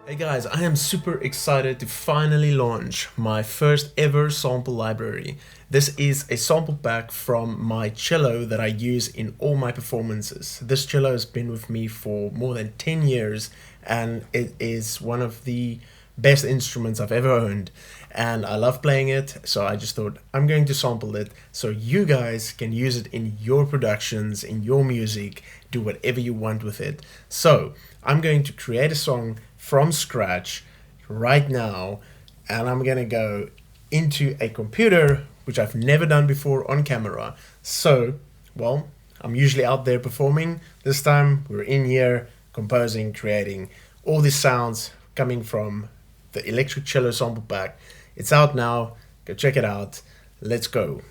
Hey guys, I am super excited to finally launch my first ever sample library. This is a sample pack from my cello that I use in all my performances. This cello has been with me for more than 10 years and it is one of the best instruments I've ever owned. And I love playing it, so I just thought I'm going to sample it so you guys can use it in your productions, in your music, do whatever you want with it. So I'm going to create a song from scratch right now, and I'm gonna go into a computer, which I've never done before on camera. So, well, I'm usually out there performing. This time we're in here composing, creating all these sounds coming from the electric cello sample pack. It's out now, go check it out. Let's go.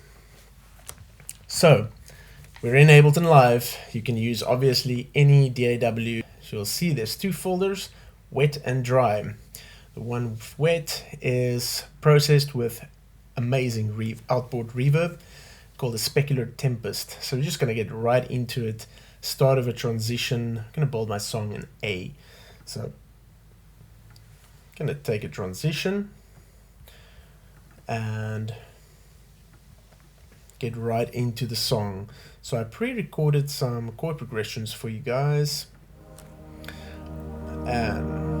So we're in Ableton Live. You can use obviously any DAW. So you'll see there's two folders, wet and dry. The one with wet is processed with amazing outboard reverb called a specular tempest. So we're just gonna get right into it. Start of a transition. I'm gonna build my song in A. So I'm gonna take a transition and get right into the song. So I pre-recorded some chord progressions for you guys. And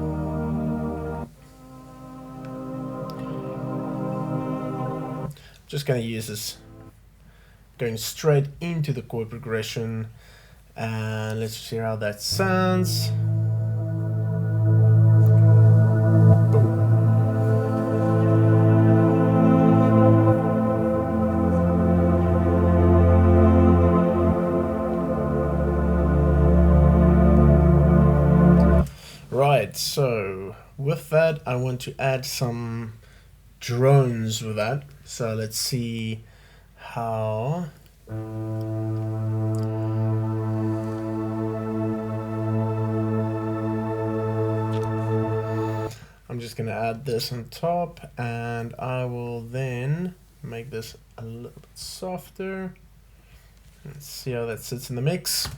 just going to use this, going straight into the chord progression, and let's see how that sounds. Right, so with that I want to add some drones with that. So let's see how. I'm just gonna add this on top, and I will then make this a little bit softer. Let's see how that sits in the mix.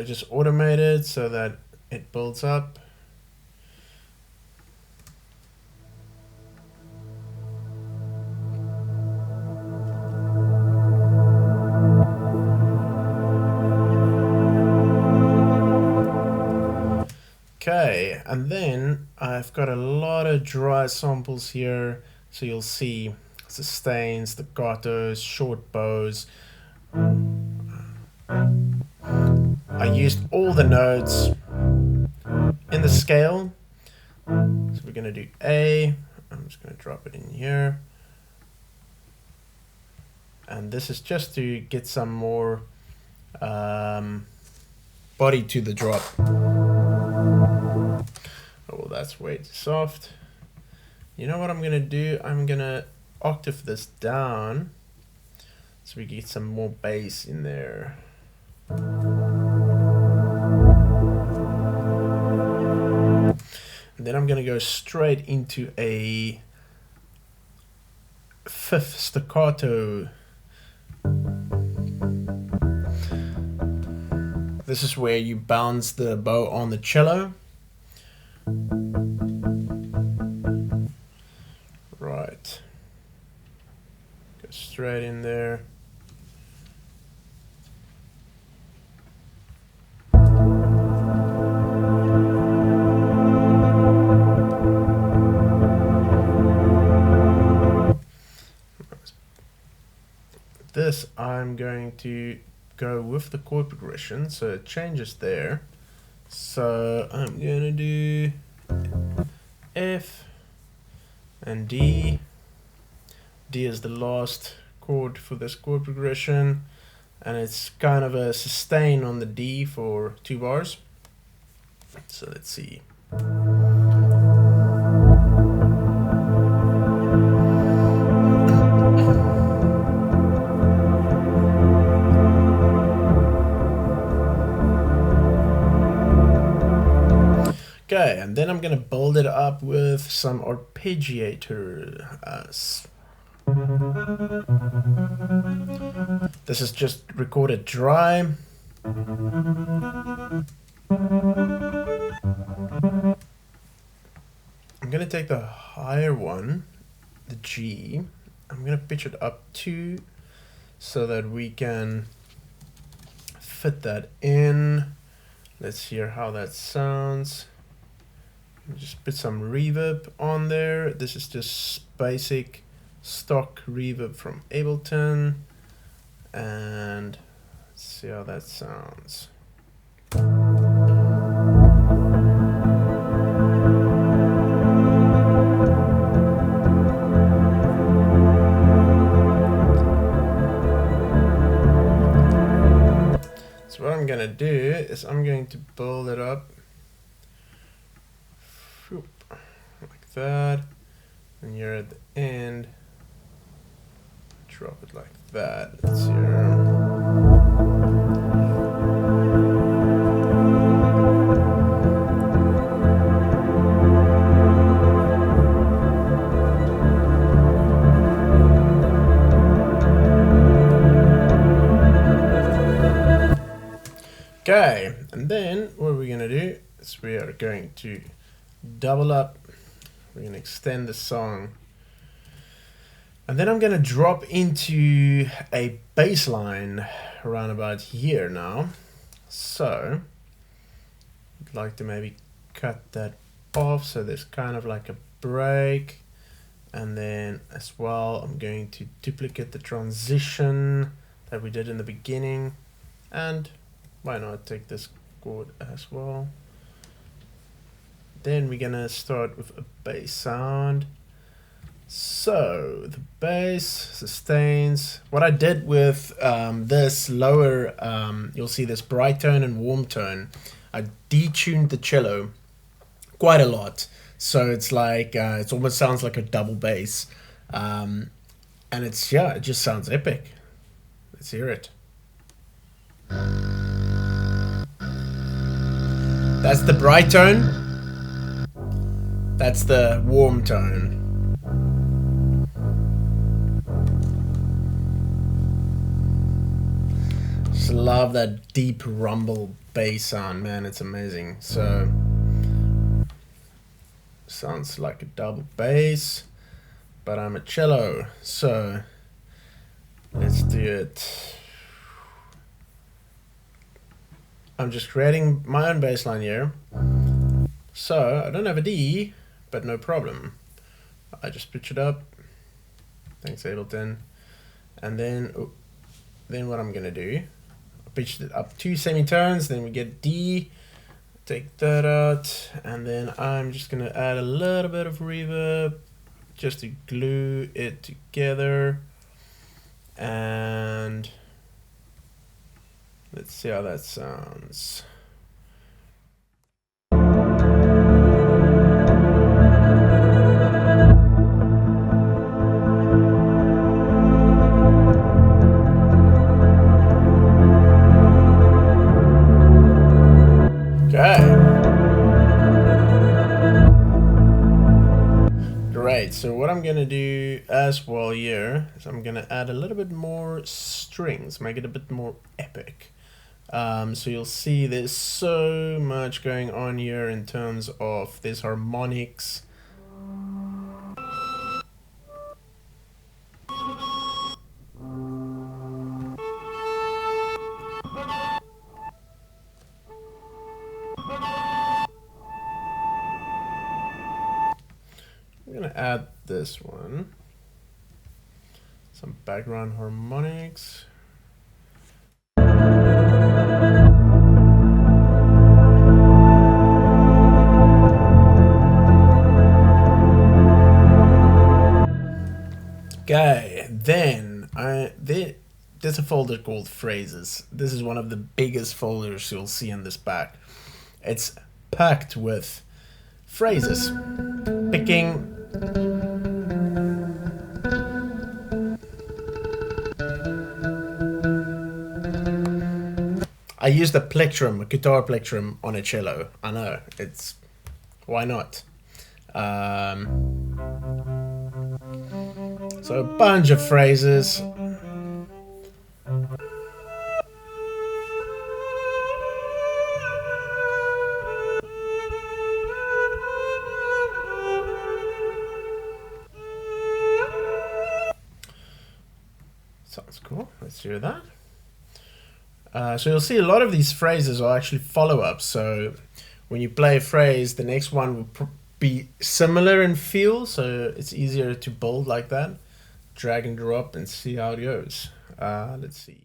Just automate it so that it builds up. Okay, and then I've got a lot of dry samples here, so you'll see sustains, staccatos, short bows. I used all the notes in the scale. So we're gonna do A. I'm just gonna drop it in here. And this is just to get some more body to the drop. Oh, that's way too soft. You know what I'm gonna do? I'm gonna octave this down so we get some more bass in there. Then I'm going to go straight into a fifth staccato. This is where you bounce the bow on the cello. Right. Go straight in there. This I'm going to go with the chord progression, so it changes there. So I'm gonna do F and D. D is the last chord for this chord progression, and it's kind of a sustain on the D for 2 bars. So let's see. Okay, and then I'm gonna build it up with some arpeggiator. This is just recorded dry. I'm gonna take the higher one, the G. I'm gonna pitch it up 2 so that we can fit that in. Let's hear how that sounds. Just put some reverb on there. This is just basic stock reverb from Ableton. And let's see how that sounds. So what I'm gonna do is I'm going to build it up like that, and here at the end, drop it like that. Let's hear. Okay, and then what we're gonna do is we are going to double up. We're gonna extend the song, and then I'm gonna drop into a bass line around about here now. So I'd like to maybe cut that off so there's kind of like a break, and then as well I'm going to duplicate the transition that we did in the beginning, and why not take this chord as well. Then we're gonna start with a bass sound. So the bass sustains. What I did with this lower, you'll see this bright tone and warm tone, I detuned the cello quite a lot. So it's like, it almost sounds like a double bass. And it's, yeah, it just sounds epic. Let's hear it. That's the bright tone. That's the warm tone. Just love that deep rumble bass sound, man. It's amazing. So sounds like a double bass, but I'm a cello. So let's do it. I'm just creating my own bass line here. So I don't have a D, but no problem. I just pitch it up. Thanks, Ableton. And then what I'm gonna do, I pitched it up 2 semitones, then we get D, take that out, and then I'm just gonna add a little bit of reverb just to glue it together. And let's see how that sounds. Great, so what I'm gonna do as well here is I'm gonna add a little bit more strings, make it a bit more epic. So you'll see there's so much going on here in terms of these harmonics. I'm gonna add this one, some background harmonics. Okay, then there's a folder called phrases. This is one of the biggest folders you'll see in this pack. It's packed with phrases, picking I used a plectrum, a guitar plectrum on a cello. I know, it's Why not? So a bunch of phrases. Sounds cool. Let's hear that. So you'll see a lot of these phrases are actually follow-ups. So when you play a phrase, the next one will be similar in feel, so it's easier to build like that. Drag and drop and see how it goes. Let's see.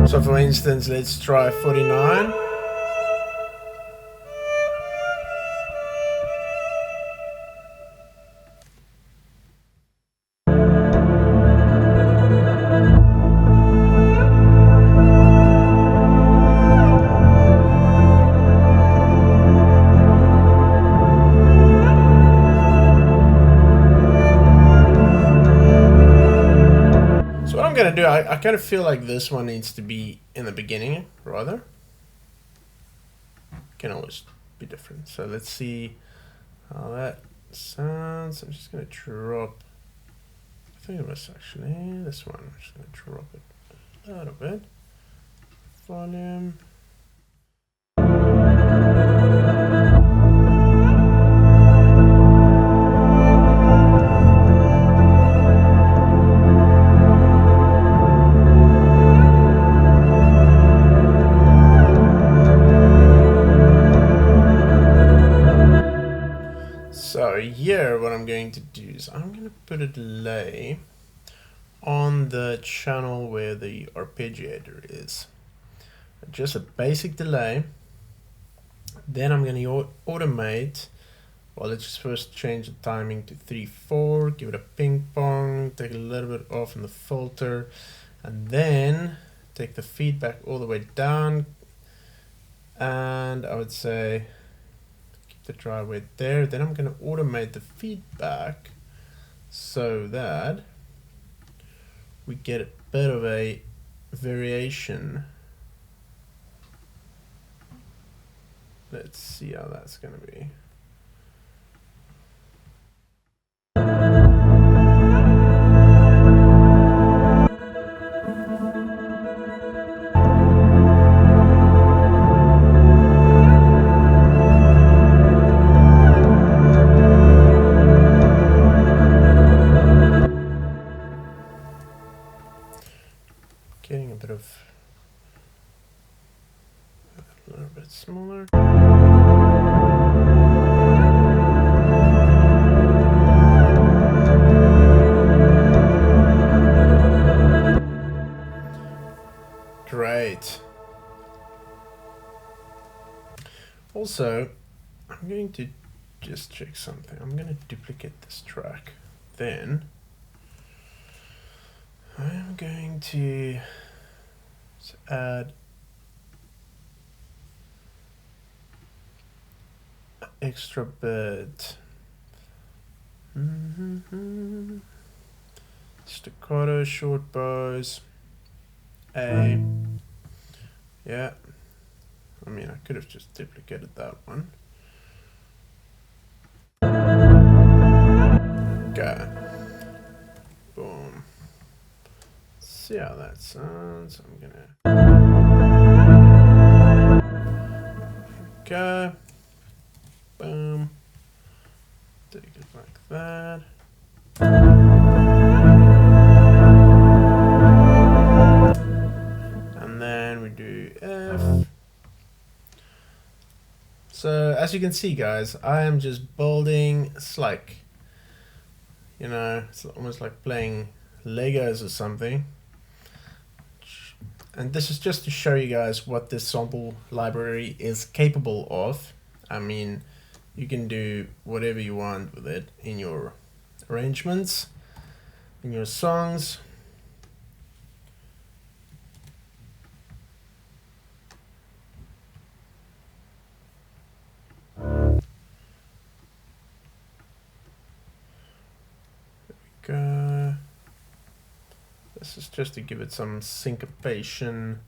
So for instance, let's try 49. Gonna do, I kind of feel like this one needs to be in the beginning rather. Can always be different. So let's see how that sounds. I'm just gonna drop, I think it was actually this one. I'm just gonna drop it a little bit. Volume. So here what I'm going to do is I'm going to put a delay on the channel where the arpeggiator is. Just a basic delay. Then I'm going to automate. Well, let's just first change the timing to 3/4, give it a ping pong, take a little bit off in the filter, and then take the feedback all the way down. And I would say the dry wet there. Then I'm going to automate the feedback so that we get a bit of a variation. Let's see how that's going to be. Getting a bit of a little bit smaller. Great. Also, I'm going to just check something. I'm going to duplicate this track. Then I'm going to add an extra bit. Staccato, short bows. A. Yeah. I mean, I could have just duplicated that one. Okay. Boom. See how that sounds. I'm gonna. Okay. Boom. Take it like that. And then we do F. So as you can see, guys, I am just building. It's like, you know, it's almost like playing Legos or something. And this is just to show you guys what this sample library is capable of. I mean, you can do whatever you want with it in your arrangements, in your songs. go. This is just to give it some syncopation,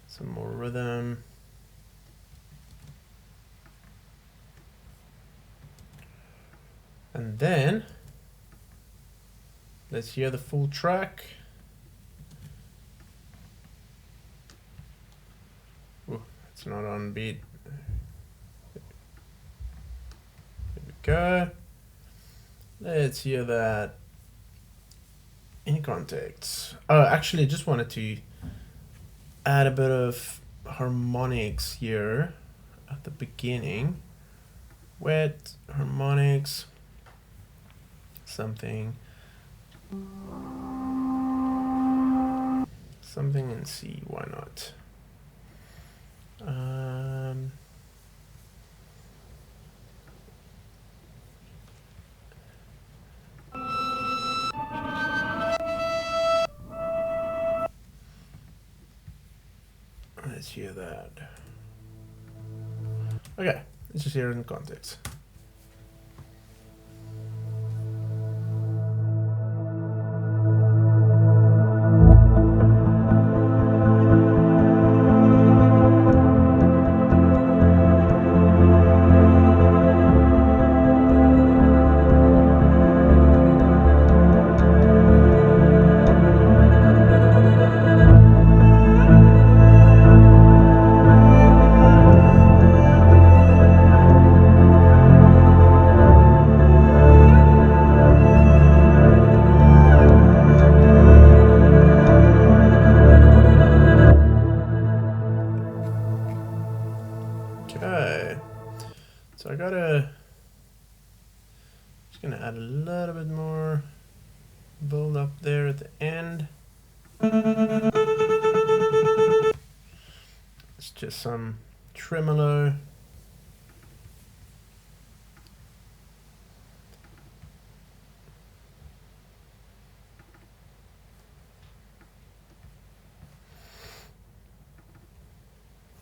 some more rhythm. And then let's hear the full track. Ooh, it's not on beat. There we go. Let's hear that in context. Oh, actually, just wanted to add a bit of harmonics here at the beginning. Wet harmonics. Something in C, why not? Let's hear that. Okay, let's just hear it in context. Okay, so I gotta, just gonna add a little bit more build up there at the end. It's just some tremolo.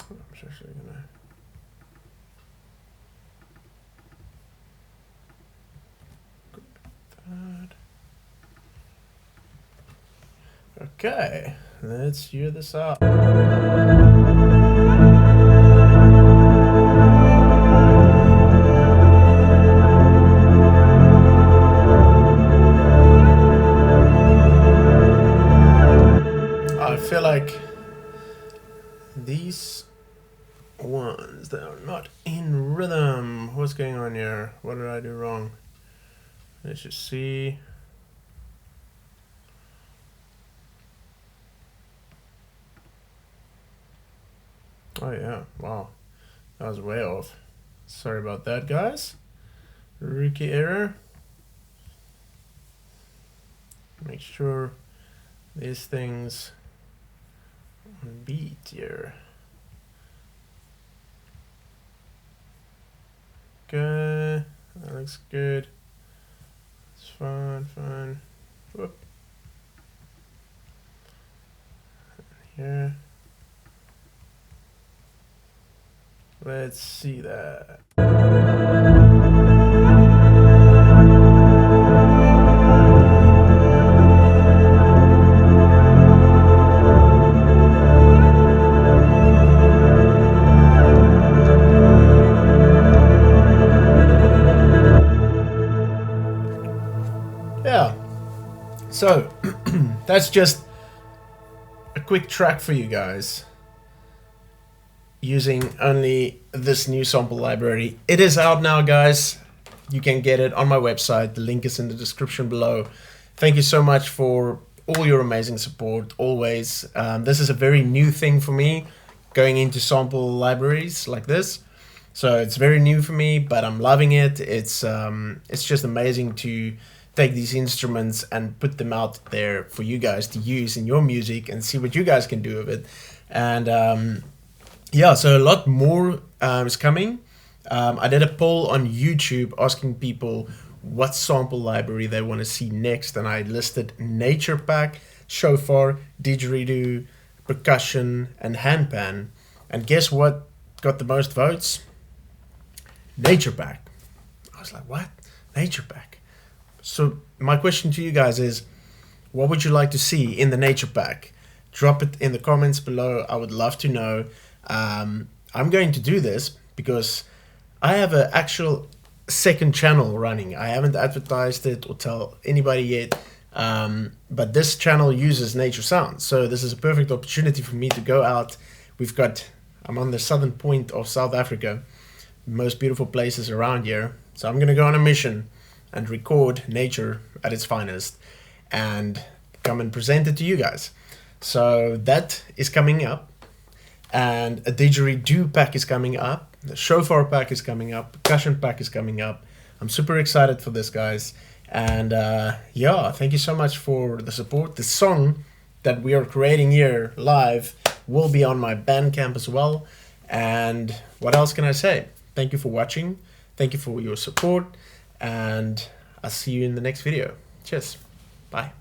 I'm actually gonna okay, let's hear this out. I feel like these ones that are not in rhythm. What's going on here? What did I do wrong? Let's just see. Oh yeah, wow. That was way off. Sorry about that, guys. Rookie error. Make sure these things on beat here. Okay, that looks good. It's fine, fine. Whoop. Here. Let's see that. Yeah, so that's just a quick track for you guys using only this new sample library. It is out now, guys. You can get it on my website. The link is in the description below. Thank you so much for all your amazing support always. This is a very new thing for me, going into sample libraries like this. So it's very new for me, but I'm loving it. It's just amazing to take these instruments and put them out there for you guys to use in your music and see what you guys can do with it. And yeah, so a lot more is coming. I did a poll on YouTube asking people what sample library they want to see next, and I listed Nature Pack, Shofar, Didgeridoo, Percussion, and Handpan. And guess what got the most votes? Nature Pack. I was like, what? Nature Pack. So my question to you guys is, what would you like to see in the nature pack? Drop it in the comments below. I would love to know. I'm going to do this because I have an actual second channel running. I haven't advertised it or tell anybody yet, but this channel uses nature sounds. So this is a perfect opportunity for me to go out. I'm on the southern point of South Africa, most beautiful places around here. So I'm gonna go on a mission and record nature at its finest and come and present it to you guys. So that is coming up, and a didgeridoo pack is coming up, the shofar pack is coming up, percussion pack is coming up. I'm super excited for this, guys. And yeah, thank you so much for the support. The song that we are creating here live will be on my Bandcamp as well. And what else can I say? Thank you for watching. Thank you for your support. And I'll see you in the next video. Cheers. Bye.